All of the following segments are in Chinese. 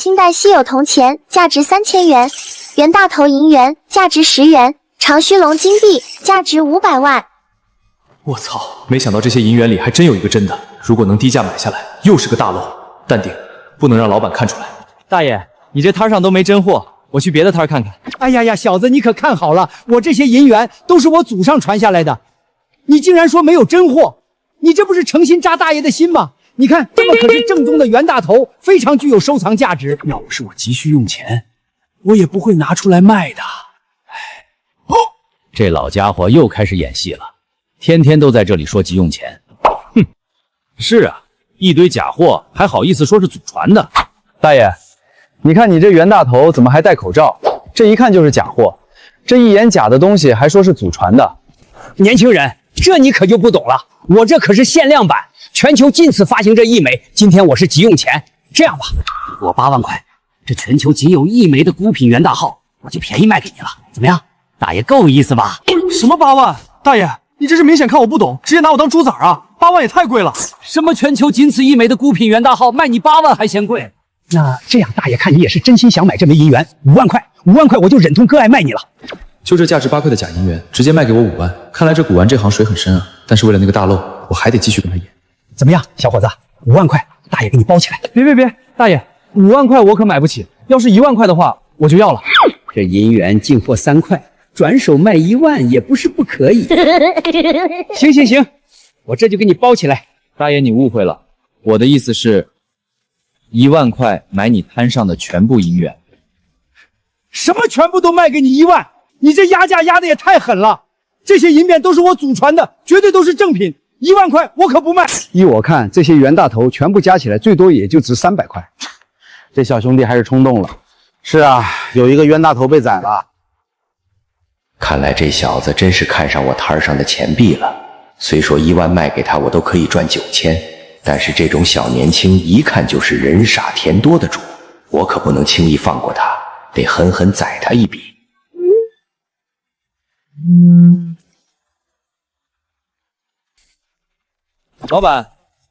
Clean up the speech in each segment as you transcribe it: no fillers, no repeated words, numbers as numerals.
清代稀有銅錢，價值3000元；袁大頭銀元，價值10元；長須龍金幣，價值500萬。我操！沒想到這些銀元裡還真有一個真的，如果能低價買下來，又是個大漏。淡定，不能讓老板看出來。大爺，你這攤上都沒真貨，我去別的攤看看。哎呀呀，小子，你可看好了，我这些银元都是我祖上传下来的，你竟然说没有真貨，你这不是诚心扎大爷的心吗？你看，这么可是正宗的袁大头，非常具有收藏價值。要不是我急需用錢，我也不會拿出來賣的。這老家伙又開始演戲了，天天都在這裡說急用錢。哼，是啊，一堆假貨，還好意思說是祖傳的。大爺，你看你這袁大頭怎麼還戴口罩？這一看就是假貨，這一眼假的東西還說是祖傳的。年輕人，這你可就不懂了，我這可是限量版。全球僅此發行這1枚，今天我是急用錢。這樣吧，我8萬塊，這全球僅有1枚的孤品袁大號，我就便宜賣給你了，怎麼樣？大爺夠意思吧？什麼8萬？大爺，你這是明顯看我不懂，直接拿我當豬崽啊！8萬也太貴了。什麼全球僅此1枚的孤品袁大號，賣你8萬還嫌貴？那這樣，大爺看你也是真心想買這枚銀元，5萬塊，5萬塊我就忍痛割愛賣你了。就這價值8塊的假银元，直接賣給我5萬。看來這古玩這行水很深啊。但是為了那個大漏，我還得繼續跟他演。怎麼樣，小伙子？5萬塊，大爺給你包起來。別，大爺，5萬塊我可買不起。要是1萬塊的話，我就要了。這銀元進貨3塊，轉手賣1萬也不是不可以。行，我這就給你包起來。大爺，你誤會了，我的意思是1萬塊買你攤上的全部銀元。什麼全部都賣給你1萬？你這壓價壓的也太狠了！這些銀元都是我祖傳的，絕對都是正品。1萬塊我可不賣。依我看，這些袁大頭全部加起來最多也就值300塊。這小兄弟還是衝動了。是啊，有一個袁大頭被宰了。看來這小子真是看上我攤上的錢幣了。雖說1萬賣給他，我都可以賺9000，但是這種小年輕一看就是人傻錢多的主，我可不能輕易放過他，得狠狠宰他一筆。老板，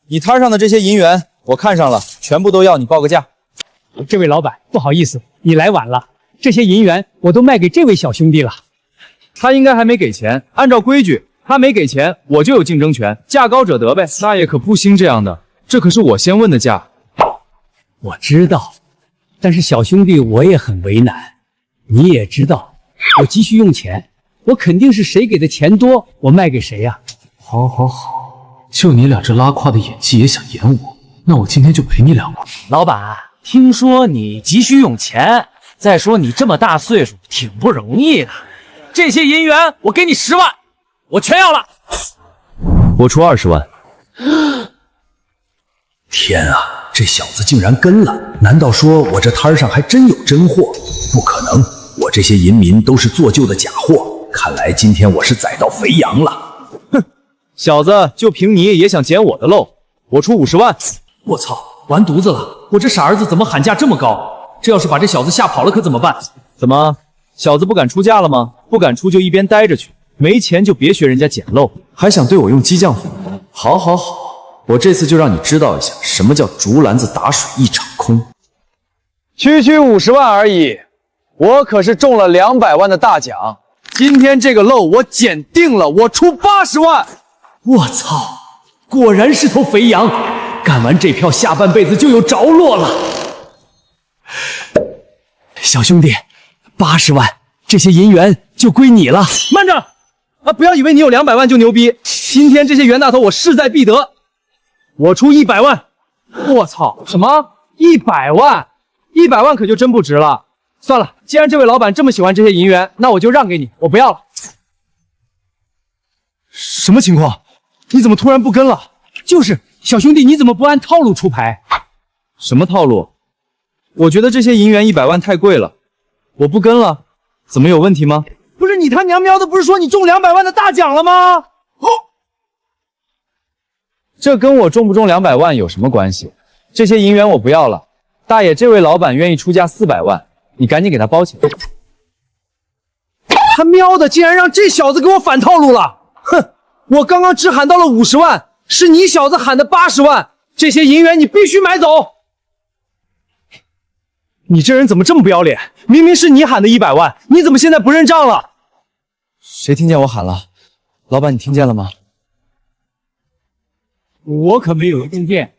你攤上的這些銀元我看上了，全部都要你報個價。這位老板，不好意思，你來晚了，這些銀元我都賣給這位小兄弟了。他應該還沒給錢，按照規矩，他沒給錢我就有競爭權，價高者得唄。大爺可不興這樣的，這可是我先問的價。我知道，但是小兄弟我也很為難。你也知道，我急需用錢，我肯定是誰給的錢多，我賣給誰呀。好，就你倆這拉胯的演技也想演我，那我今天就陪你2個。老板，聽說你急需用錢，再說你這麼大歲數，挺不容易的。這些銀元我給你10萬，我全要了。我出20萬。天啊，這小子竟然跟了！難道說我這攤上還真有真貨？不可能，我這些銀民都是做舊的假貨。看來今天我是宰到肥羊了。哼，小子，就憑你也想撿我的漏？我出50萬。我操，完犢子了！我這傻兒子怎麼喊價這麼高？這要是把這小子嚇跑了可怎麼辦？怎麼，小子不敢出價了嗎？不敢出就一邊待着去，沒錢就別學人家撿漏，還想對我用激將法？好，我這次就讓你知道一下什麼叫竹籃子打水一場空。區50萬而已，我可是中了200萬的大獎。今天這個漏我撿定了，我出80萬。我操，果然是頭肥羊，幹完這票下半輩子就有着落了。小兄弟，80萬，這些銀元就歸你了。慢着啊！不要以為你有200萬就牛逼，今天這些袁大頭我勢在必得。我出100萬。我操，什麼100萬？100萬可就真不值了。算了，既然這位老板這麼喜歡這些银元，那我就讓給你，我不要了。什麼情況？你怎麼突然不跟了？就是小兄弟，你怎么不按套路出牌？什麼套路？我覺得這些銀元100萬太貴了，我不跟了。怎麼有問題嗎？不是你他娘喵的，不是說你中200萬的大獎了嗎？哦，這跟我中不中200萬有什麼關係？這些銀元我不要了。大爺，這位老板願意出價400萬，你趕緊給他包起來。他喵的，竟然讓這小子給我反套路了！哼，我剛剛只喊到了50萬，是你小子喊的80萬，這些銀元你必須買走。你这人怎么这麼不要臉？明明是你喊的100萬，你怎麼現在不認賬了？誰聽見我喊了？老闆，你聽見了嗎？我可沒有聽見，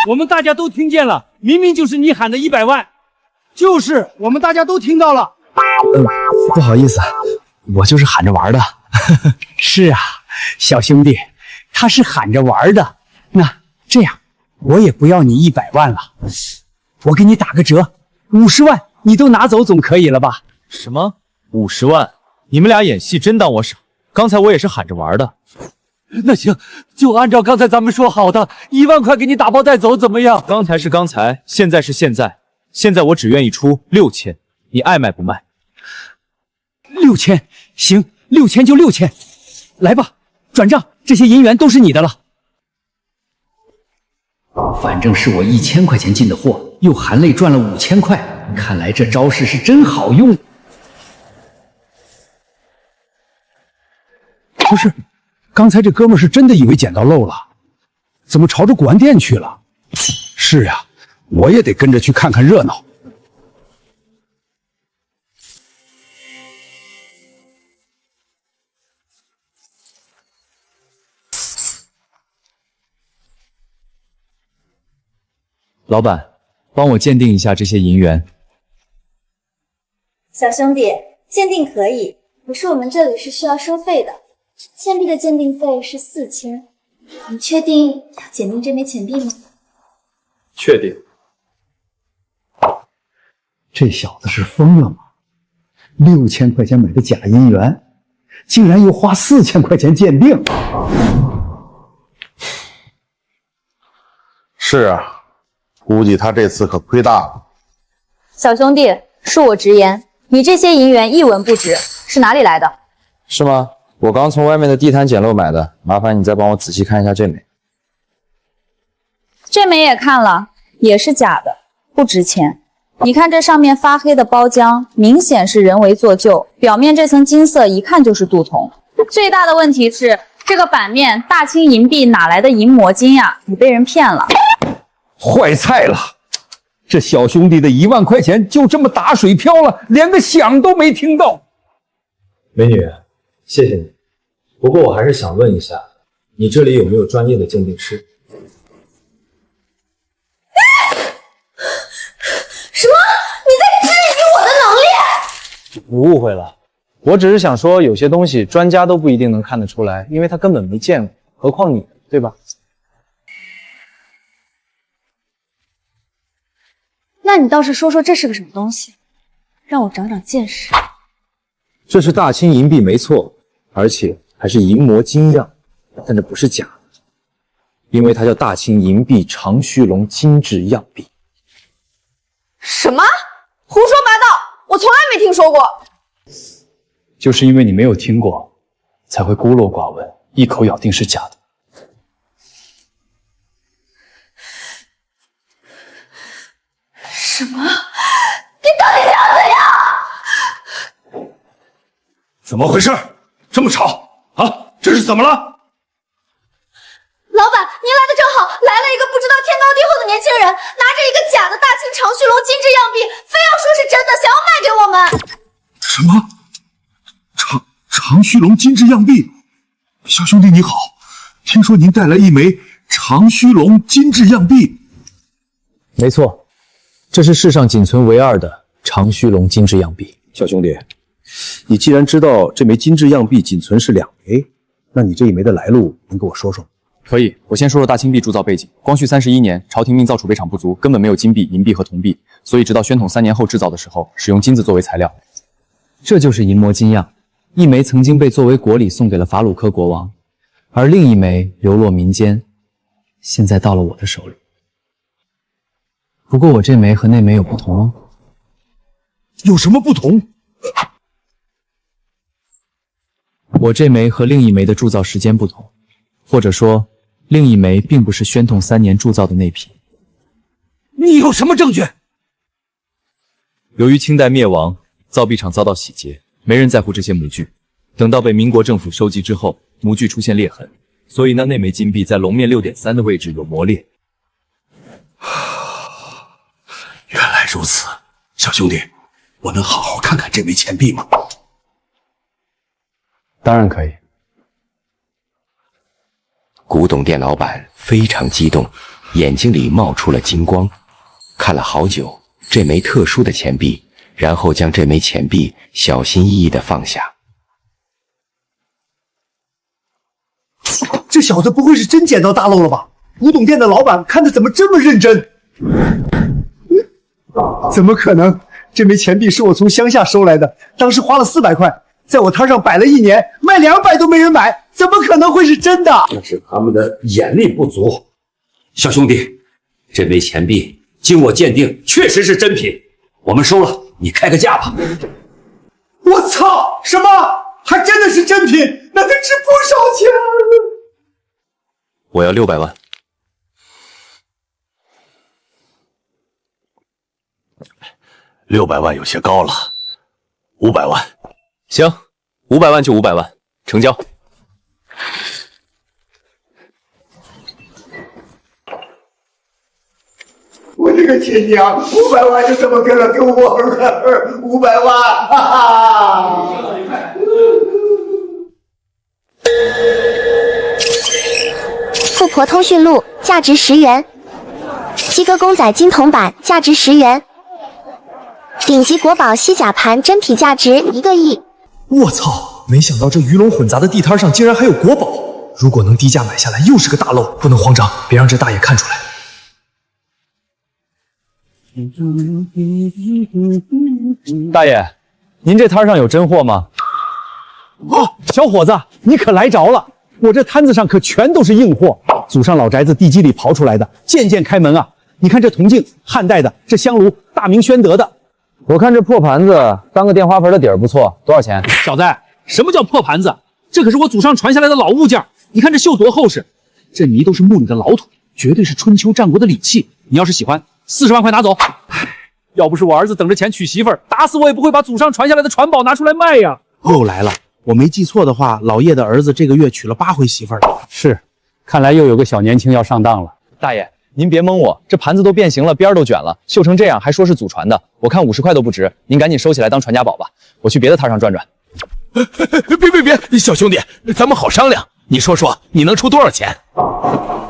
我們大家都聽見了，明明就是你喊的100萬，就是我們大家都聽到了。不好意思，我就是喊着玩的。是啊，小兄弟，他是喊着玩的。那這樣，我也不要你100萬了，我給你打個折，50萬你都拿走總可以了吧？什麼50萬？你們倆演戲真當我傻？剛才我也是喊着玩的。那行，就按照剛才咱們說好的，1萬塊給你打包帶走，怎麼樣？剛才是剛才，現在是現在，現在我只願意出6000，你愛賣不賣？6000，行，6000就6000，來吧，轉賬，這些銀元都是你的了。反正是我1000塊錢進的貨，又含淚賺了5000塊，看來這招式是真好用。不是，剛才這哥們是真的以為撿到漏了，怎麼朝着古玩店去了？是呀，我也得跟着去看看熱鬧。老闆，幫我鑑定一下這些銀元。小兄弟，鑑定可以，可是我們這裡是需要收費的。錢幣的鑑定費是4000，你確定要鑑定這枚錢幣嗎？確定。這小子是瘋了嗎？6000塊錢買的假銀元，竟然又花4000塊錢鑑定。是啊，估計他這次可虧大了。小兄弟，恕我直言，你這些銀元一文不值，是哪裡來的？是嗎？我剛從外面的地攤撿漏買的，麻煩你再幫我仔細看一下這枚。這枚也看了，也是假的，不值錢。你看這上面發黑的包漿，明顯是人為做舊，表面這層金色一看就是鍍銅。最大的問題是，這個版面大清銀幣哪來的銀魔金呀？你被人騙了。壞菜了，這小兄弟的1萬塊錢就這麼打水漂了，連個響都沒聽到。美女，謝謝你。不過我還是想問一下，你這裡有沒有專業的鑑定師？什麼？你在質疑我的能力？你誤會了，我只是想說，有些東西專家都不一定能看得出來，因為他根本沒見過，何況你，對吧？那你倒是說說這是個什麼東西，讓我長長見識。這是大清銀幣沒錯，而且還是銀魔金樣，但這不是假的，因為它叫大清銀幣長須龍精致樣幣。什麼？胡說八道！我從來沒聽說過。就是因為你沒有聽過，才會孤陋寡聞，一口咬定是假的。什麼？你到底想怎樣？怎麼回事？這麼吵啊！這是怎麼了？老闆，您來的正好，來了一個不知道天高地厚的年輕人，拿着一個假的大清長須龍精致樣幣，非要說是真的，想要賣給我們。什麼？長須龍精致樣幣？小兄弟你好，聽說您帶來一枚長須龍精致樣幣？沒錯，這是世上僅存唯二的長須龍精致樣幣。小兄弟，你既然知道這枚精致樣幣僅存是2枚，那你這一枚的來路能給我說說嗎？可以，我先說說大清幣鑄造背景。光緒31年，朝廷命造儲備場不足，根本沒有金幣、銀幣和銅幣，所以直到宣統3年後制造的時候，使用金子作為材料。這就是銀魔金樣，一枚曾經被作為國禮送給了法魯科國王，而另一枚流落民間，現在到了我的手裡。不過我這枚和那枚有不同哦。有什麼不同？我這枚和另一枚的鑄造時間不同，或者說，另一枚並不是宣統3年鑄造的那批。你有什麼證據？由於清代滅亡，造幣廠遭到洗劫，沒人在乎這些模具。等到被民國政府收集之後，模具出現裂痕，所以那枚金幣在龍面6.3的位置有磨裂。如此，小兄弟，我能好好看看这枚钱币吗？当然可以。古董店老板非常激动，眼睛里冒出了金光，看了好久这枚特殊的钱币，然后将这枚钱币小心翼翼地放下。这小子不会是真捡到大漏了吧？古董店的老板看着怎么这么认真？怎么可能？这枚钱币是我从乡下收来的，当时花了400塊，在我摊上摆了1年，卖200都没人买，怎么可能会是真的？那是他们的眼力不足。小兄弟，这枚钱币经我鉴定，确实是真品，我们收了，你开个价吧。我操！什么？还真的是真品？那得值不少钱。我要600万。600万有些高了，500万。行，500万就500万，成交。我这个亲娘，500万就这么给了给我了，500万，哈哈！富婆通讯录价值10元，鸡哥公仔金铜版价值10元，顶级国宝西甲盘真皮价值1个亿。我操！没想到这鱼龙混杂的地摊上竟然还有国宝，如果能低价买下来，又是个大漏，不能慌张，别让这大爷看出来。大爷，您这摊上有真貨嗎？哦，小伙子，你可來着了！我這攤子上可全都是硬貨，祖上老宅子地基裡刨出來的，件件開門啊！你看這銅鏡，漢代的；這香爐，大明宣德的。我看這破盤子當個電花盆的底兒不錯，多少錢？小子，什麼叫破盤子？這可是我祖上傳下來的老物件，你看這鏽多厚實，這泥都是墓裡的老土，絕對是春秋戰國的禮器。你要是喜歡，40萬塊拿走。要不是我兒子等着錢娶媳婦兒，打死我也不會把祖上傳下來的傳寶拿出來賣呀。又來了，我沒記錯的話，老葉的兒子這個月娶了8回媳婦了。是，看來又有個小年輕要上當了。大爺，您別蒙我，這盤子都變形了，邊兒都捲了，鏽成這樣還說是祖傳的，我看50塊都不值，您趕緊收起來當傳家寶吧。我去別的攤上轉轉。別，小兄弟，咱們好商量。你說說，你能出多少錢？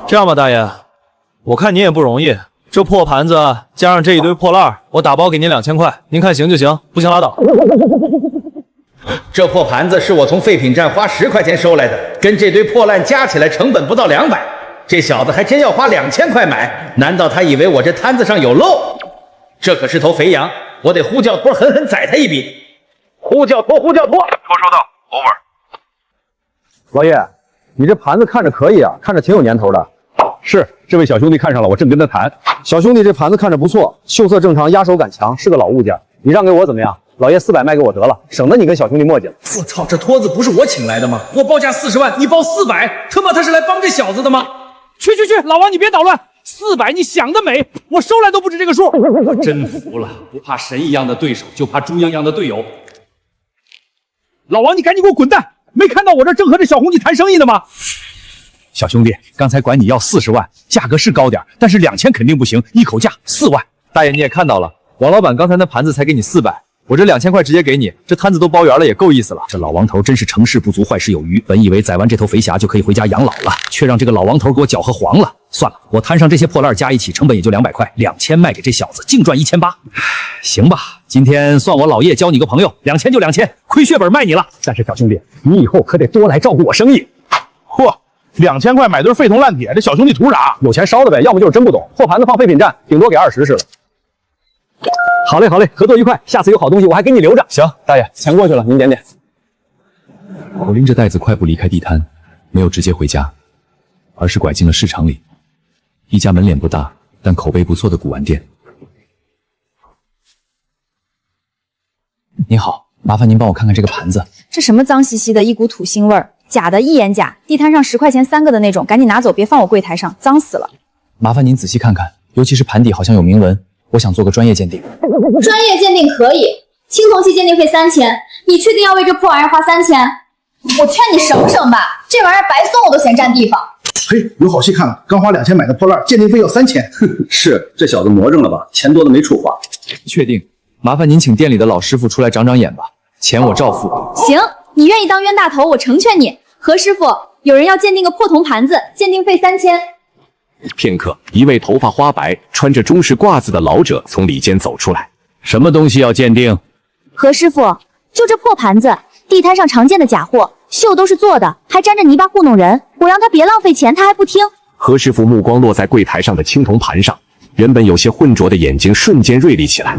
這樣吧，大爺，我看您也不容易。這破盤子加上這一堆破爛，我打包給您2000塊，您看行就行，不行拉倒。這破盤子是我從廢品站花10塊錢收來的，跟這堆破爛加起來成本不到200，這小子還真要花2000塊買，難道他以為我這攤子上有漏？這可是頭肥羊，我得呼叫托狠狠宰他一筆。呼叫托，呼叫托，托收到 ，over。老爺，你這盤子看着可以啊，看着挺有年頭的。是，這位小兄弟看上了，我正跟他談。小兄弟這盤子看着不錯，鏽色正常，壓手感強，是個老物件，你讓給我怎麼樣？老爺400賣給我得了，省得你跟小兄弟磨嘰了。我操，這托子不是我請來的嗎？我報價40萬，你報400，他媽他是來幫這小子的嗎？去，老王你別搗亂，400你想得美，我收來都不止這個數。我真服了，不怕神一樣的對手，就怕豬一樣的隊友。老王你趕緊給我滾蛋，沒看到我這正和這小紅你談生意呢嗎？小兄弟，剛才管你要40萬，價格是高點，但是2000肯定不行，一口價4萬。大爺你也看到了，王老闆剛才那盤子才給你400，我這2000塊直接給你，這攤子都包圓了，也夠意思了。這老王頭真是成事不足壞事有餘，本以為宰完這頭肥俠就可以回家養老了，卻讓這個老王頭給我攪和黃了。算了，我攤上這些破爛加一起，成本也就200塊，2000賣給這小子，淨賺1800。行吧，今天算我老葉交你個朋友，2000就2000，虧血本賣你了。但是小兄弟，你以後可得多來照顧我生意。嚯，2000塊買堆廢銅爛鐵，這小兄弟圖啥？有錢燒的唄，要麼就是真不懂。破盤子放廢品站，頂多給20似的。好嘞，合作愉快，下次有好東西我還給你留着。行，大爺，錢過去了，您點點。我拎着袋子快步離開地攤，沒有直接回家，而是拐進了市場裡，一家門臉不大，但口碑不錯的古玩店。你好，麻煩您幫我看看這個盤子。這什麼髒兮兮的，一股土腥味兒，假的，一眼假，地攤上10塊錢3個的那種，趕緊拿走，別放我櫃檯上，髒死了。麻煩您仔細看看，尤其是盤底好像有銘文，我想做個專業鑑定。專業鑑定可以，青銅器鑑定費3000，你確定要為這破玩意兒花3000？我勸你省省吧，這玩意兒白送我都嫌佔地方。嘿，有好戲看了，剛花2000買的破爛，鑑定費要3000。是，這小子魔怔了吧？錢多的沒處花。確定，麻煩您請店裡的老師傅出來長長眼吧，錢我照付。行，你願意當冤大頭，我成全你。何師傅，有人要鉴定個破銅盤子，鉴定費3000。片刻，一位头髮花白、穿着中式褂子的老者从里间走出来。什么東西要鑑定？何師傅，就這破盤子，地攤上常見的假貨，鏽都是做的，還沾着泥巴糊弄人。我讓他別浪費錢，他還不聽。何師傅目光落在櫃台上的青銅盤上，原本有些渾濁的眼睛瞬間銳利起來。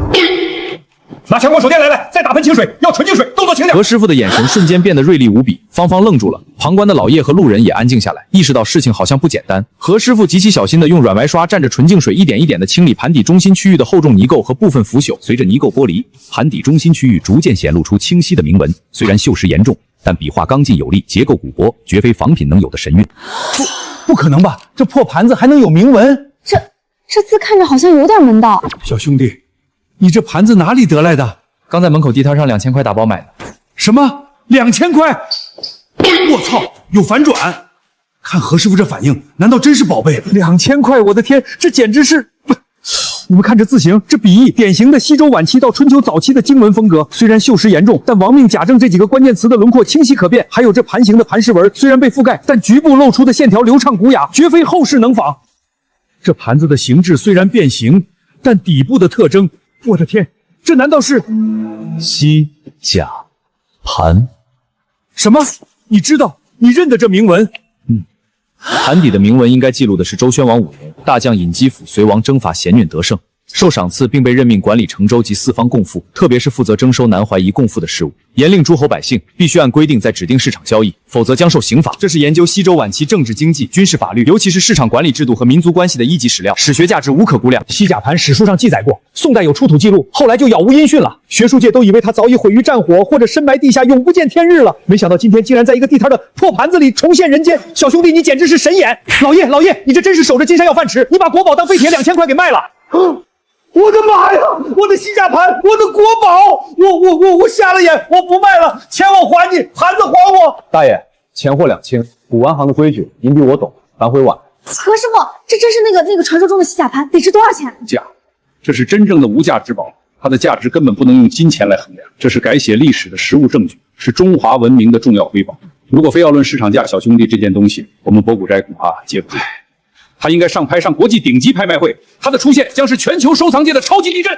拿强光手電來，再打盆清水，要純淨水，動作輕點。何師傅的眼神瞬間變得銳利無比，芳芳愣住了，旁觀的老葉和路人也安靜下來，意識到事情好像不簡單。何師傅極其小心地用軟白刷蘸着純淨水一點一點地清理盤底中心區域的厚重泥垢和部分腐朽，隨着泥垢剝離，盤底中心區域逐漸顯露出清晰的銘文。雖然鏽蝕嚴重，但筆畫剛勁有力，結構古樸，絕非仿品能有的神韻。不可能吧？這破盤子還能有銘文？這字看着好像有點門道。小兄弟，你這盤子哪裡得來的？剛在门口地攤上2000塊打包買的。什麼？2000塊？我操，有反轉！看何師傅這反應，難道真是寶貝？2000塊，我的天，這簡直是……你們看這字形，這筆意，典型的西周晚期到春秋早期的經文風格。雖然鏽蝕嚴重，但亡命假正這幾個關鍵詞的輪廓清晰可辨。還有這盤形的盤飾紋，雖然被覆蓋，但局部露出的線條流暢古雅，絕非後世能仿。這盤子的形制雖然變形，但底部的特徵，我的天，這難道是西甲盤？什麼？你知道？你認得這銘文？盤底的銘文應該記錄的是周宣王5年，大將尹基輔隨王征伐咸寧得勝，受賞賜，並被任命管理成州及四方貢賦，特別是負責徵收南懷夷貢賦的事務，嚴令諸侯百姓必須按規定在指定市場交易，否則將受刑罰。這是研究西周晚期政治經濟、軍事法律，尤其是市場管理制度和民族關係的一級史料，史學價值無可估量。西甲盤史書上記載過，宋代有出土記錄，後來就杳無音訊了。學術界都以為他早已毀於戰火，或者深埋地下，永不見天日了。沒想到今天竟然在一個地攤的破盤子裡重現人間。小兄弟，你簡直是神眼！老葉，你這真是守着金山要飯吃，你把國寶當廢鐵2000塊給賣了。我的媽呀！我的西甲盤，我的國寶！我瞎了眼，我不賣了，錢我還你，盤子還我。大爺，钱货两清，古玩行的規矩，您比我懂，反悔晚。何師傅，這真是那個傳說中的西甲盤，得值多少錢？價，這是真正的無價之寶，它的價值根本不能用金錢來衡量，這是改寫歷史的實物證據，是中華文明的重要瑰寶。如果非要論市場價，小兄弟這件東西，我們博古齋恐怕接不住。它應該上國際頂級拍賣會，它的出現將是全球收藏界的超級地震。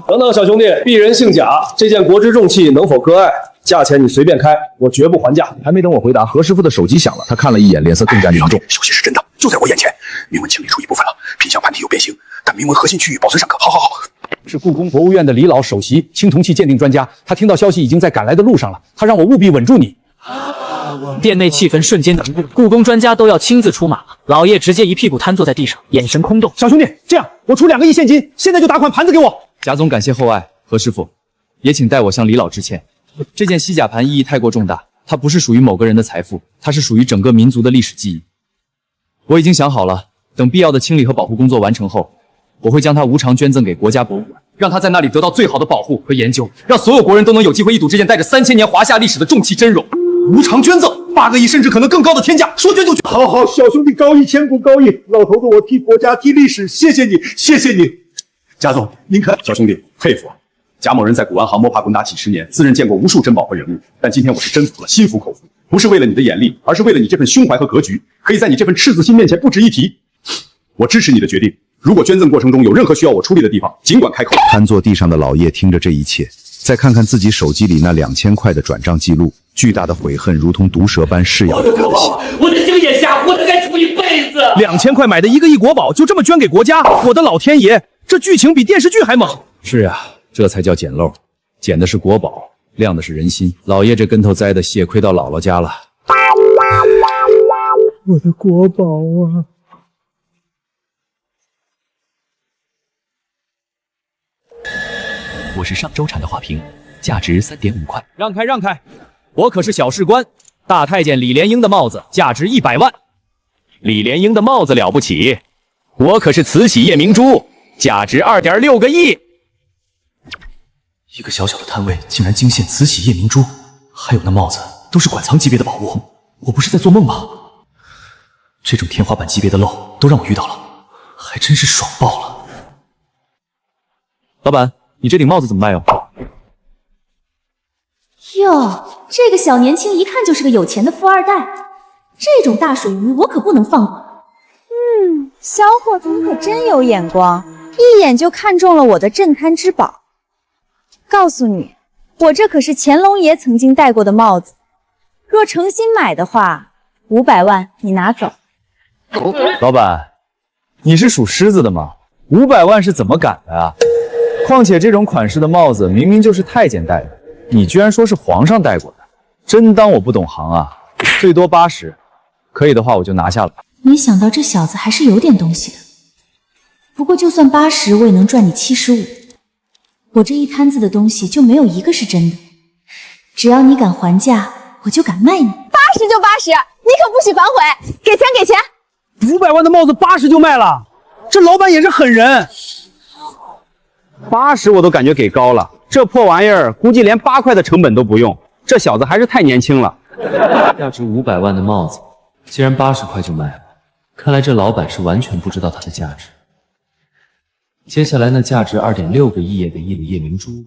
等等，小兄弟，鄙人姓贾，這件國之重器能否割爱？價錢你隨便開，我絕不還價。還沒等我回答，何師傅的手機響了，他看了一眼，臉色更加凝重。消息是真的，就在我眼前，銘文清理出一部分了，品相盘体有变形，但銘文核心区域保存尚可。好。是故宮博物院的李老首席青铜器鉴定專家，他听到消息已經在趕來的路上了，他讓我務必穩住你。店內氣氛瞬間凝固，故宮專家都要親自出馬了。老葉直接一屁股癱坐在地上，眼神空洞。小兄弟，這樣我出2個億現金，現在就打款盤子給我。賈總感謝厚愛，何師傅也請代我向李老致歉。這件西甲盤意義太過重大，它不是屬於某個人的財富，它是屬於整個民族的歷史記憶。我已經想好了，等必要的清理和保護工作完成後，我會將它無償捐贈給國家博物館，讓它在那裡得到最好的保護和研究，讓所有國人都能有機會一睹這件帶着3000年華夏歷史的重器真容。無償捐贈8個億甚至可能更高的天價，說捐就捐。好，小兄弟高義千古高義，老頭子我替國家替歷史，謝謝你。賈總，您看，小兄弟佩服啊！賈某人在古玩行摸爬滾打幾十年，自認見過無數珍寶和人物，但今天我是真服了，心服口服。不是為了你的眼力，而是為了你這份胸懷和格局，可以在你這份赤子心面前不值一提。我支持你的決定。如果捐贈過程中有任何需要我處理的地方，盡管開口。癱坐地上的老葉聽着這一切，再看看自己手機裡那2000塊的轉賬記錄，巨大的悔恨如同毒蛇般噬咬着他的心。我的星眼下活得該出一輩子。2000塊買的1個億國寶，就這麼捐給國家？我的老天爺，這劇情比電視劇還猛。是啊，這才叫撿漏，撿的是國寶，亮的是人心。老葉這跟頭栽的，血虧到姥姥家了。我的國寶啊！我是上周产的花瓶，價值3.5塊。讓開！我可是小士官，大太監李蓮英的帽子價值100萬。李蓮英的帽子了不起，我可是慈禧夜明珠，價值2.6個億。一個小小的攤位竟然驚現慈禧夜明珠，還有那帽子都是馆藏級別的寶物，我不是在做夢嗎？這種天花板級別的漏都讓我遇到了，還真是爽爆了。老板，你这顶帽子怎么卖哟？哟，这个小年轻一看就是个有钱的富二代，这种大水鱼我可不能放过。小伙子你可真有眼光，一眼就看中了我的镇摊之宝。告诉你，我这可是乾隆爷曾经戴过的帽子，若诚心买的话，500万你拿走。老板，你是属狮子的吗？500万是怎么赶的啊？况且这种款式的帽子明明就是太监戴的，你居然说是皇上戴过的，真当我不懂行啊？最多80，可以的话我就拿下了。没想到这小子还是有点东西的。不过就算80，我也能賺你75。我這一攤子的東西就沒有一個是真的。只要你敢還價，我就敢賣你。80就80，你可不許反悔！給錢給錢！500萬的帽子80就賣了，這老闆也是狠人。80我都感覺給高了，這破玩意兒估計連8塊的成本都不用，這小子還是太年輕了。價值500萬的帽子，竟然80塊就賣了，看來這老闆是完全不知道它的價值。接下來那價值2.6個億的夜明珠，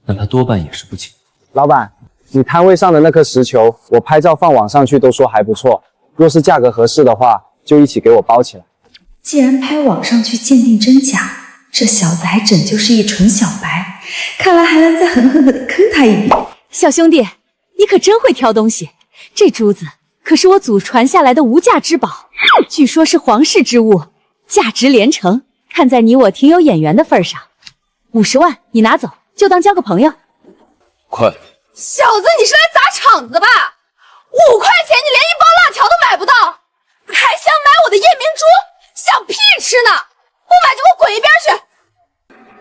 那他多半也是不僅。老闆，你攤位上的那顆石球，我拍照放網上去都說還不錯，若是價格合適的話，就一起給我包起來。既然拍網上去鑑定真假，這小子還真就是一純小白，看來還能再狠狠地坑他一筆。小兄弟，你可真會挑東西，這珠子可是我祖傳下來的無價之寶，據說是皇室之物，價值連城。看在你我挺有眼緣的份上，50萬你拿走，就當交個朋友。快！小子，你是來砸場子的吧？5塊錢你連一包辣條都買不到，還想買我的夜明珠？想屁吃呢！不買就給我滾一邊去！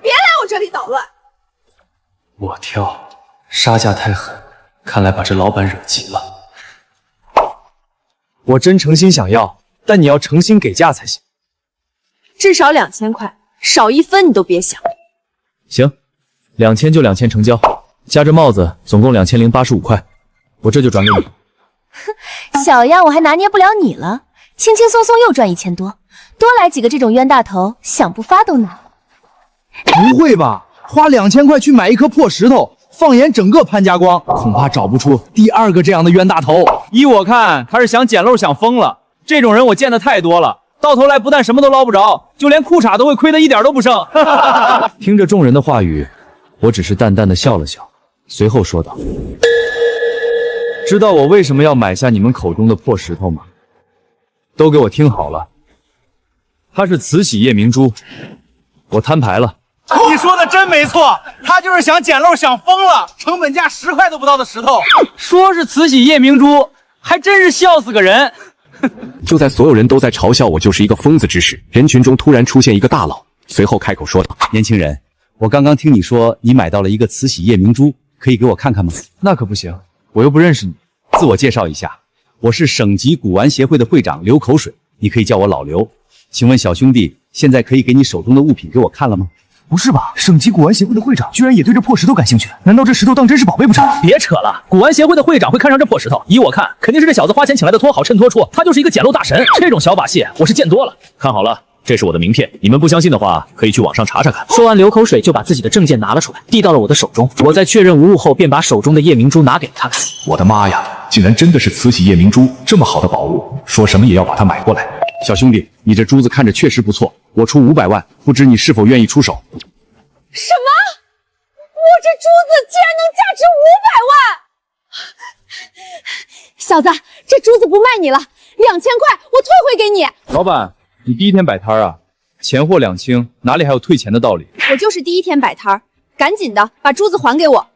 別來我這裡搗亂！我挑，殺價太狠，看來把這老闆惹急了。我真誠心想要，但你要誠心給價才行。至少2000塊，少1分你都別想。行，2000就2000成交，加這帽子總共2085塊，我這就轉給你。哼，小樣我還拿捏不了你了，輕輕鬆鬆又賺1000多，多來幾個這種冤大頭，想不發都難。不會吧？花2000塊去買一顆破石頭，放眼整個潘家莊，恐怕找不出第二個這樣的冤大頭。依我看，他是想撿漏想瘋了。這種人我見得太多了。到頭來不但什麼都撈不着，就連褲衩都會虧得一點都不剩。聽着眾人的話語，我只是淡淡的笑了笑，隨後說道：“知道我為什麼要買下你們口中的破石頭嗎？都給我聽好了，它是慈禧夜明珠，我攤牌了。”你說的真沒錯，他就是想撿漏想瘋了，成本價10塊都不到的石頭，說是慈禧夜明珠，還真是笑死個人。就在所有人都在嘲笑我就是一個瘋子之時，人群中突然出現一個大佬，隨後開口說道：“年輕人，我剛剛聽你說你買到了一個慈禧夜明珠，可以給我看看嗎？”那可不行，我又不認識你。自我介紹一下，我是省級古玩協會的會長流口水，你可以叫我老劉。請問小兄弟，現在可以給你手中的物品給我看了嗎？不是吧？省級古玩協會的會長居然也對這破石頭感興趣？難道這石頭當真是寶貝不成？別扯了，古玩協會的會長會看上這破石頭？依我看，肯定是這小子花錢請來的托好襯托處，他就是一個撿漏大神。這種小把戲我是見多了。看好了，這是我的名片，你們不相信的話，可以去網上查查看。說完，流口水就把自己的證件拿了出來，遞到了我的手中。我在確認無誤後，便把手中的夜明珠拿給了他看。我的媽呀，竟然真的是慈禧夜明珠，這麼好的寶物，說什麼也要把它買過來。小兄弟，你這珠子看着確實不錯，我出500萬，不知你是否願意出手？什麼？我這珠子竟然能價值500萬！小子，這珠子不賣你了，2000塊我退回給你。老闆，你第一天擺攤啊，錢貨兩清，哪裡還有退錢的道理？我就是第一天擺攤，趕緊的把珠子還給我。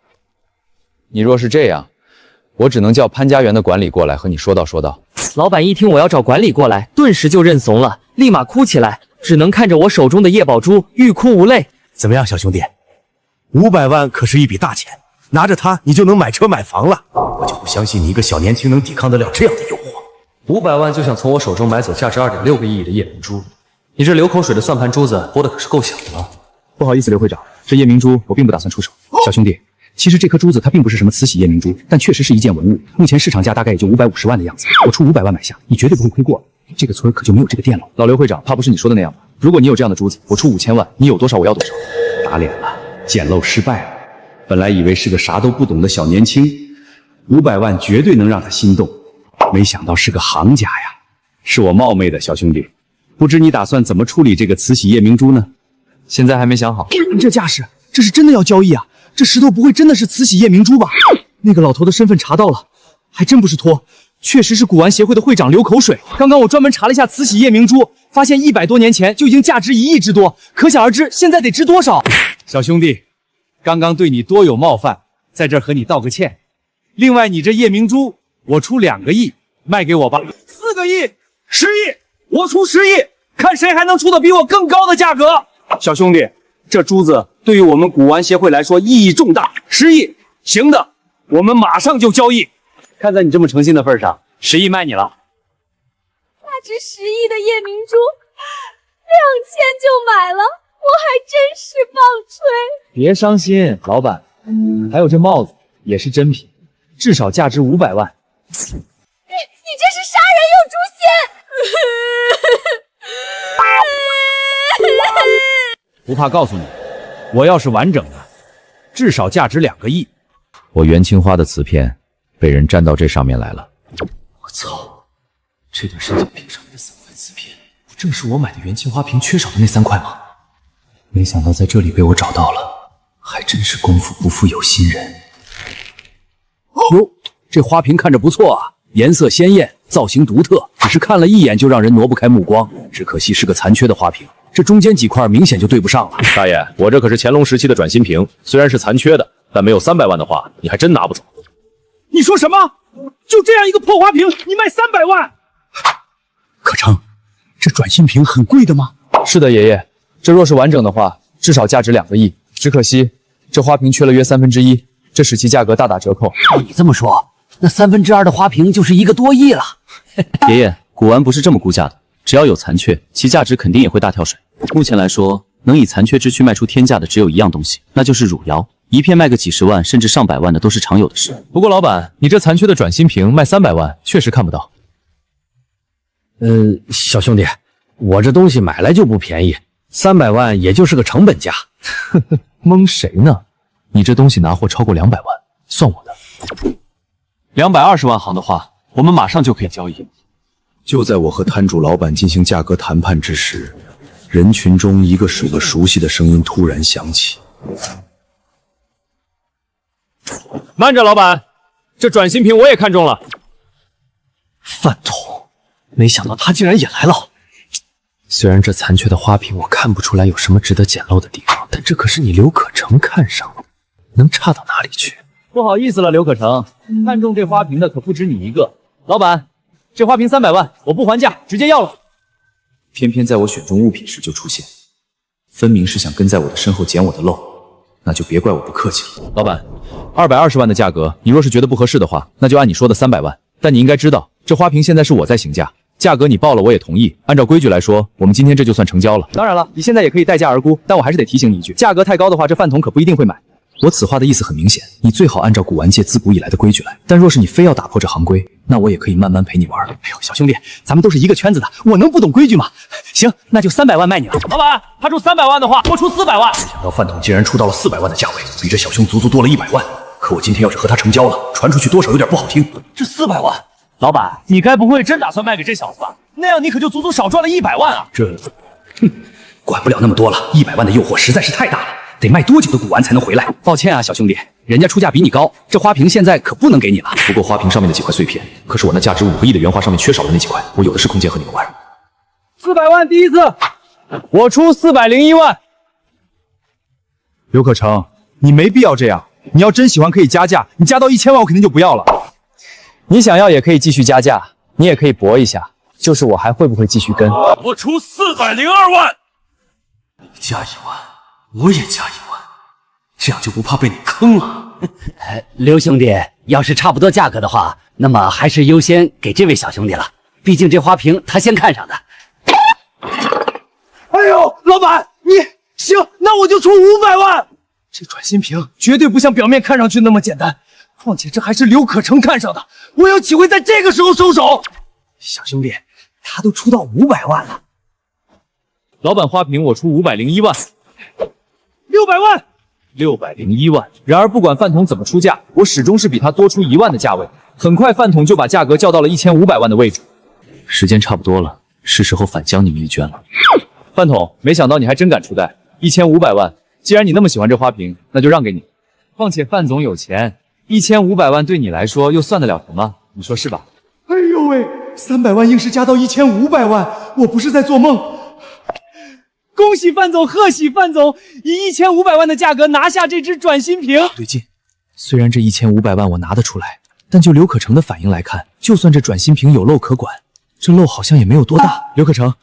你若是這樣，我只能叫潘家園的管理過來和你說道說道。老闆一聽我要找管理過來，頓時就認慫了，立馬哭起來，只能看着我手中的夜寶珠，欲哭無淚。怎麼樣，小兄弟？500萬可是一筆大錢，拿着它你就能買車買房了。我就不相信你一個小年輕能抵抗得了這樣的誘惑。 500萬就想從我手中買走價值2.6個億的夜明珠，你這流口水的算盤珠子撥的可是夠響的了。不好意思，劉會長，這夜明珠我並不打算出手。小兄弟，其實這顆珠子它並不是什麼慈禧夜明珠，但確實是一件文物，目前市場價大概也就550萬的樣子，我出500萬買下，你絕對不會虧過。這個村可就沒有這個店了。老劉會長，怕不是你說的那樣吧？如果你有這樣的珠子，我出5000萬，你有多少我要多少。打臉了，撿漏失敗了。本来以为是个啥都不懂的小年轻，500万絕對能讓他心動，沒想到是個行家呀！是我冒昧的，小兄弟，不知你打算怎麼處理這個慈禧夜明珠呢？現在還沒想好。你這架勢，這是真的要交易啊？這石頭不會真的是慈禧夜明珠吧？那個老頭的身份查到了，還真不是托，確實是古玩協會的會長流口水。剛剛我專門查了一下慈禧夜明珠，發現100多年前就已經價值1億之多，可想而知現在得值多少。小兄弟，剛剛對你多有冒犯，在這兒和你道個歉。另外，你這夜明珠我出2個億，賣給我吧。4個億，10億，我出10億，看誰還能出的比我更高的價格。小兄弟，這珠子對於我們古玩協會來說意義重大，10億，行的，我們馬上就交易。看在你這麼誠心的份上，10億賣你了。價值10億的夜明珠，2000就買了，我還真是棒槌。別傷心，老闆，還有這帽子也是真品，至少價值500萬。你這是殺人用誅仙！不怕告訴你，我要是完整的，至少價值2個億。我元青花的瓷片被人粘到這上面來了。我操！這對生產品上面的3塊瓷片，不正是我買的元青花瓶缺少的那3塊嗎？沒想到在這裡被我找到了，還真是功夫不負有心人。喲，這花瓶看着不錯啊，顏色鮮豔，造型獨特，只是看了一眼就讓人挪不開目光。只可惜是個殘缺的花瓶，這中間幾塊明顯就對不上了。大爺，我這可是乾隆時期的轉心瓶，雖然是殘缺的，但沒有300萬的話，你還真拿不走。你說什麼？就這樣一個破花瓶，你賣300萬？可成，這轉心瓶很貴的嗎？是的，爺爺，這若是完整的話，至少價值2個億。只可惜這花瓶缺了約1/3，這使其價格大打折扣。照你這麼說，那2/3的花瓶就是1個多億了。爺爺，古玩不是這麼估價的，只要有殘缺，其價值肯定也會大跳水。目前來說，能以殘缺之軀賣出天價的只有一樣東西，那就是汝窯。一片賣個幾十萬甚至上百萬的都是常有的事。不過老闆，你這殘缺的轉心瓶賣300萬，確實看不到。小兄弟，我這東西買來就不便宜，300萬也就是個成本價。呵呵，蒙誰呢？你這東西拿貨超過200萬，算我的。220萬行的話，我們馬上就可以交易。就在我和攤主老闆進行價格談判之時，人群中一個熟悉的聲音突然響起。慢着，老闆，這轉心瓶我也看中了。飯桶，沒想到他竟然也來了。雖然這殘缺的花瓶我看不出來有什麼值得撿漏的地方，但這可是你劉可成看上的，能差到哪裡去？不好意思了，劉可成，看中這花瓶的可不止你一個。老闆，這花瓶300萬，我不還價，直接要了。偏偏在我選中物品時就出現，分明是想跟在我的身後撿我的漏，那就別怪我不客氣了。老闆，220萬的價格，你若是覺得不合適的話，那就按你說的300萬。但你應該知道，這花瓶現在是我在行價，價格你報了我也同意。按照規矩來說，我們今天這就算成交了。當然了，你現在也可以待價而沽，但我還是得提醒你一句，價格太高的話，這飯桶可不一定會買。我此話的意思很明顯，你最好按照古玩界自古以來的規矩來。但若是你非要打破這行規，那我也可以慢慢陪你玩。哎呦，小兄弟，咱們都是一個圈子的，我能不懂規矩嗎？行，那就300萬賣你了。老闆，他出300萬的話，我出400萬。沒想到飯桶竟然出到了400萬的價位，比這小兄足足多了100萬。可我今天要是和他成交了，傳出去多少有點不好聽。這400萬，老闆，你該不會真打算賣給這小子吧？那樣你可就足足少賺了100萬啊！管不了那麼多了，100萬的誘惑實在是太大了。得賣多久的古玩才能回來？抱歉啊，小兄弟，人家出價比你高，這花瓶現在可不能給你了。不過花瓶上面的幾塊碎片，可是我那價值5個億的原花上面缺少的那幾塊，我有的是空間和你們玩。400萬第一次，我出401萬。劉可成，你沒必要這樣，你要真喜歡可以加價，你加到1000萬我肯定就不要了。你想要也可以繼續加價，你也可以搏一下，就是我還會不會繼續跟。我出402萬。你加1萬。我也加1萬，這樣就不怕被你坑了。劉兄弟，要是差不多價格的話，那麼還是優先給這位小兄弟了，畢竟這花瓶他先看上的。哎呦，老闆，你行，那我就出500萬。這轉心瓶絕對不像表面看上去那麼簡單，況且這還是劉可成看上的，我有機會在這個時候收手。小兄弟，他都出到500萬了。老闆，花瓶我出501萬。劉600万，601万。然而不管饭桶怎么出价，我始终是比他多出1万的价位。很快饭桶就把价格叫到了1500万的位置。时间差不多了，是时候返将你们一军了。饭桶，没想到你还真敢出代，1500万。既然你那么喜欢这花瓶，那就让给你。况且范总有钱，1500万对你来说又算得了什么？你说是吧？哎呦喂，300万硬是加到1500万，我不是在做梦。恭喜范总，贺喜范总，以1500万的价格拿下这只转心瓶。对劲，虽然这1500万我拿得出来，但就刘可成的反应来看，就算这转心瓶有漏可管，这漏好像也没有多大。刘可成，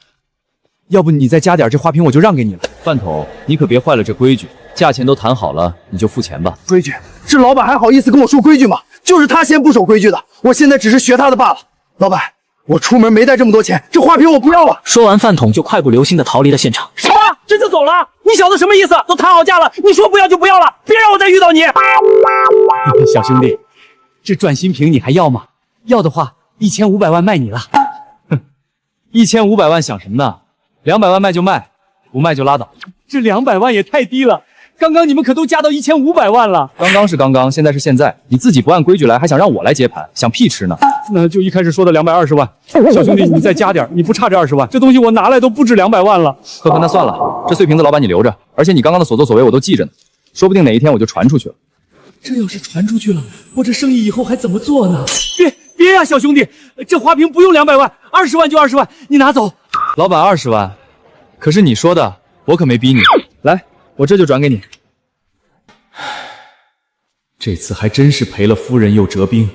要不你再加点，这花瓶我就让给你了。饭桶，你可别坏了这规矩，价钱都谈好了，你就付钱吧。规矩？这老板还好意思跟我说规矩吗？就是他先不守规矩的，我现在只是学他的罢了。老板，我出门没带这么多钱，这花瓶我不要了。说完，饭桶就快步流星的逃离了现场。什么？这就走了？你小子什么意思？都谈好价了，你说不要就不要了，别让我再遇到你。小兄弟，这转心瓶你还要吗？要的话，1500万卖你了。哼，1500万想什么呢？200万卖就卖，不卖就拉倒。这200万也太低了，刚刚你们可都加到1500万了。刚刚是刚刚，现在是现在，你自己不按规矩来，還想讓我來接盤，想屁吃呢？那就一開始說的220萬，小兄弟你再加點，你不差這20萬，這東西我拿來都不止200萬了。呵呵，那算了，這碎瓶子老闆你留着，而且你剛剛的所作所為我都記着呢，說不定哪一天我就傳出去了。這要是傳出去了，我這生意以後還怎麼做呢？別呀，小兄弟，這花瓶不用200萬，20萬就20萬，你拿走。老闆20萬，可是你說的，我可沒逼你。來，我這就轉給你。這次還真是賠了夫人又折兵，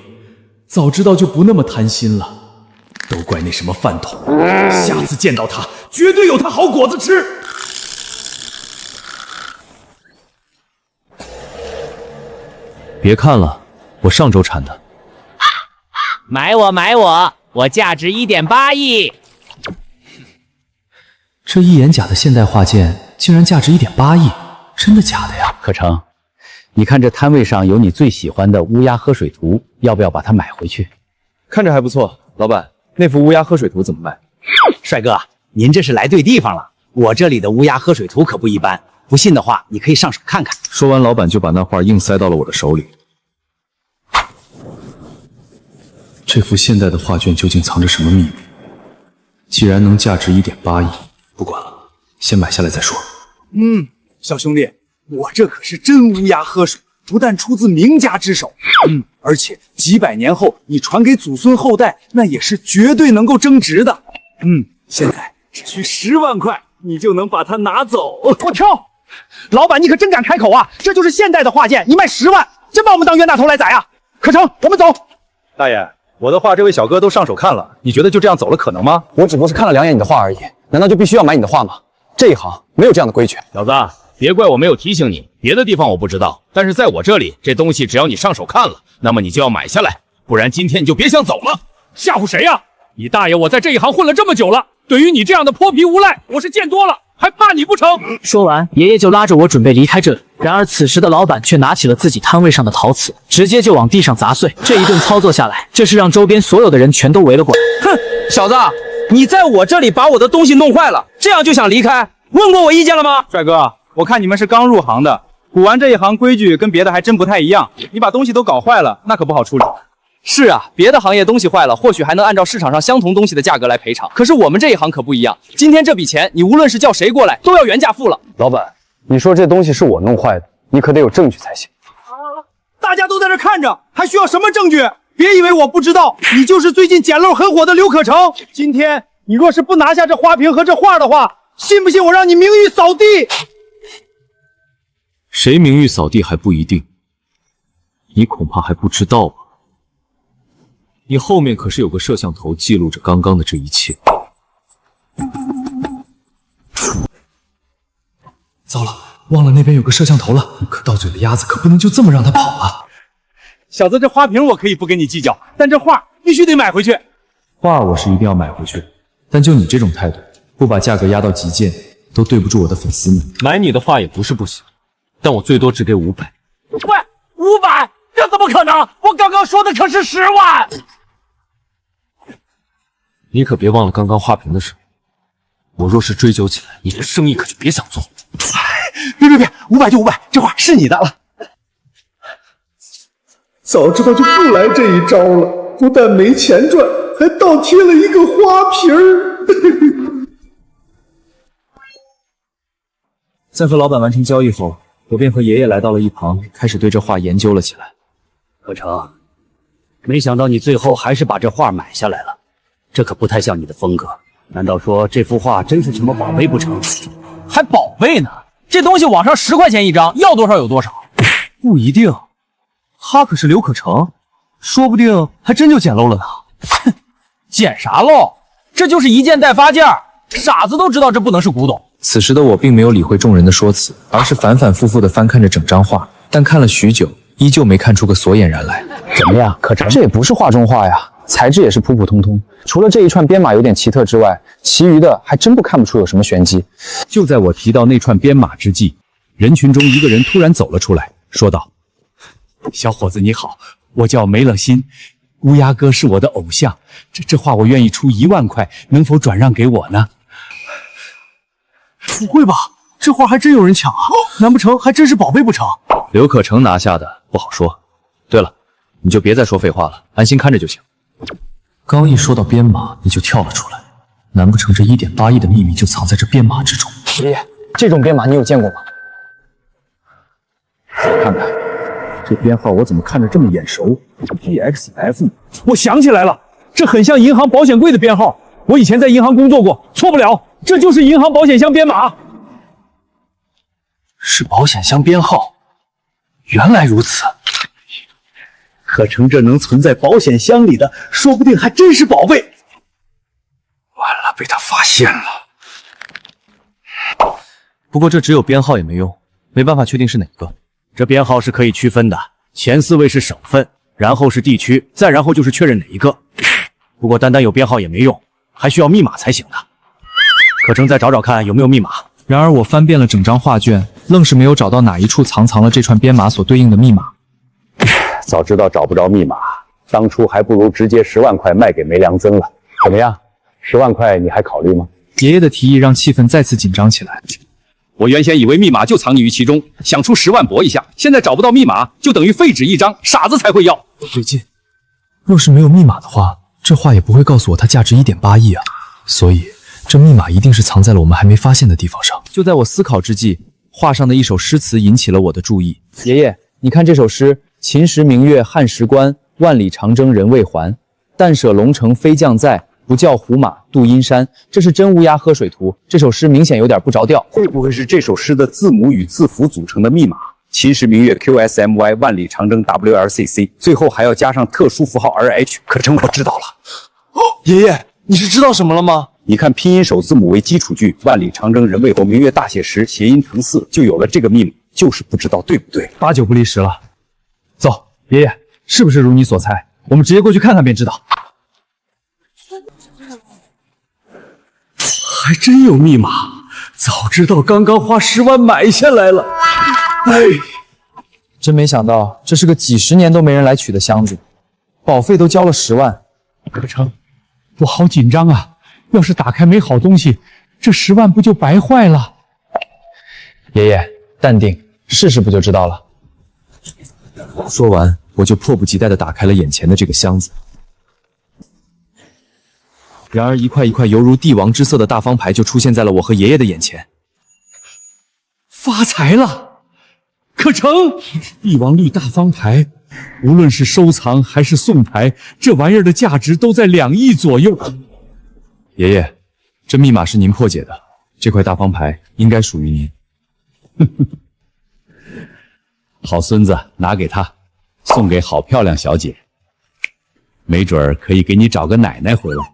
早知道就不那麼貪心了。都怪那什麼飯桶，下次見到他，絕對有他好果子吃。別看了，我上周產的。買我，我價值1.8億。這一眼假的現代畫件竟然價值1.8億，真的假的呀？可成，你看這攤位上有你最喜歡的烏鴉喝水圖，要不要把它買回去？看着還不錯，老闆，那幅烏鴉喝水圖怎麼賣？帥哥，您這是來對地方了，我這裡的烏鴉喝水圖可不一般，不信的話你可以上手看看。說完，老闆就把那畫硬塞到了我的手裡。這幅現代的畫卷究竟藏着什麼秘密？既然能價值1.8億，不管了，先買下來再說。小兄弟，我這可是真烏鴉喝水，不但出自名家之手，而且幾百年後你傳給祖孫後代，那也是絕對能夠增值的。現在只需10萬塊，你就能把它拿走。我跳！老闆，你可真敢開口啊！這就是現代的畫件，你賣10萬，真把我們當冤大頭來宰啊！可成，我們走。大爺，我的畫這位小哥都上手看了，你覺得就這樣走了可能嗎？我只不過是看了2眼你的畫而已，難道就必須要買你的畫嗎？這一行沒有這樣的規矩。小子，別怪我沒有提醒你，別的地方我不知道，但是在我這裡，這東西只要你上手看了，那麼你就要買下來，不然今天你就別想走了。嚇唬誰呀？你大爺，我在這一行混了這麼久了，對於你這樣的潑皮無賴，我是見多了，還怕你不成？說完，爺爺就拉着我準備離開這裡。然而此時的老闆卻拿起了自己攤位上的陶瓷，直接就往地上砸碎。這一頓操作下來，這是讓周邊所有的人全都圍了過來。哼，小子，你在我這裡把我的東西弄壞了，這樣就想離開？問過我意見了嗎？帥哥，我看你們是剛入行的，古玩這一行規矩跟別的還真不太一樣，你把東西都搞壞了，那可不好處理。是啊，別的行業東西壞了，或許還能按照市場上相同東西的價格來賠償。可是我們這一行可不一樣，今天這筆錢，你無論是叫誰過來，都要原價付了。老闆，你說這東西是我弄壞的，你可得有證據才行。大家都在這看着，還需要什麼證據？別以為我不知道，你就是最近撿漏很火的劉可成。今天你若是不拿下這花瓶和這畫的話，信不信我讓你名譽掃地？誰名譽掃地還不一定，你恐怕還不知道吧？你後面可是有個攝像頭記錄着剛剛的這一切。糟了，忘了那邊有個攝像頭了，可到嘴的鴨子可不能就這麼讓它跑了。小子，這花瓶我可以不跟你計較，但這畫必須得買回去。畫我是一定要買回去，但就你這種態度，不把價格壓到極限，都對不住我的粉絲們。買你的畫也不是不行，但我最多只給500。喂，500？這怎麼可能？我剛剛說的可是10萬。你可別忘了剛剛花瓶的事，我若是追究起來，你這生意可就別想做。别，500就500，这画是你的了。早知道就不来这一招了，不但没钱赚，还倒貼了一个花瓶兒。在和老板完成交易后，我便和爷爷来到了一旁，开始对这画研究了起来。可成，没想到你最后还是把这画买下来了，这可不太像你的风格。难道说这幅画真是什么宝贝不成？还宝贝呢？这东西网上10块钱一张，要多少有多少。不一定，他可是刘可成，说不定还真就捡漏了呢。哼，捡啥漏？这就是一件代发件，傻子都知道这不能是古董。此时的我并没有理会众人的说辞，而是反反复复地翻看着整张画，但看了许久，依舊没看出个所以然来。怎么样，可成？这也不是画中画呀，材质也是普普通通，除了这一串编码有点奇特之外，其余的还真不看不出有什么玄机。就在我提到那串编码之际，人群中一个人突然走了出来，说道：“小伙子你好，我叫梅乐心，乌鸦哥是我的偶像，这画我愿意出1万塊，能否轉讓給我呢？”不會吧，這畫還真有人搶啊！難不成還真是寶貝不成？劉可成拿下的不好說。對了，你就別再說廢話了，安心看着就行。剛一說到編碼，你就跳了出來，難不成這1.8億的秘密就藏在這編碼之中？爺爺，這種編碼你有見過嗎？我看看，這編號我怎麼看着這麼眼熟 ？GXF， 我想起來了，這很像銀行保險櫃的編號。我以前在銀行工作過，錯不了，這就是銀行保險箱編碼。是保險箱編號，原來如此。可成這能存在保險箱裡的，說不定還真是寶貝。完了，被他發現了。不過這只有編號也沒用，沒辦法確定是哪個。這編號是可以區分的，前4位是省份，然後是地區，再然後就是確認哪一個。不過單單有編號也沒用，還需要密碼才行的。可成再找找看有沒有密碼。然而我翻遍了整張畫卷，愣是沒有找到哪一處藏了這串編碼所對應的密碼。早知道找不着密碼，當初還不如直接10萬塊賣給梅良曾了。怎麼樣？10萬塊你還考慮嗎？爺爺的提議讓氣氛再次緊張起來。我原先以為密碼就藏匿於其中，想出10萬搏一下，現在找不到密碼，就等於廢紙一張，傻子才會要。不對勁，若是沒有密碼的話，這畫也不會告訴我它價值1.8億啊。所以這密碼一定是藏在了我們還沒發現的地方上。就在我思考之際，畫上的一首詩詞引起了我的注意。爺爺，你看這首詩。秦時明月漢時關，萬里長征人未還。但捨龍城飛將在，不教胡馬度陰山。這是真烏鴉喝水圖。這首詩明顯有點不着調。會不會是這首詩的字母與字符組成的密碼？秦時明月 QSMY， 萬里長征 WLCC， 最後還要加上特殊符號 RH。可成，我知道了。爺爺，你是知道什麼了嗎？你看拼音首字母為基礎句，萬里長征人未還，明月大寫時，諧音成4，就有了這個密碼。就是不知道對不對，8、9不離10了。走，爺爺，是不是如你所猜？我們直接過去看看便知道。還真有密碼，早知道剛剛花10萬買下來了。哎，真沒想到，這是個幾十年都沒人來取的箱子，保費都交了10萬。可成，我好緊張啊！要是打開沒好東西，這10萬不就白壞了？爺爺，淡定，試試不就知道了。說完，我就迫不及待地打開了眼前的這個箱子。然而，一塊一塊猶如帝王之色的大方牌就出現在了我和爺爺的眼前。發財了！可成，帝王綠大方牌，無論是收藏還是送牌，這玩意兒的價值都在2億左右。爺爺，這密碼是您破解的，這塊大方牌應該屬於您。好孫子，拿給他，送給好漂亮小姐，沒準兒可以給你找個奶奶回來。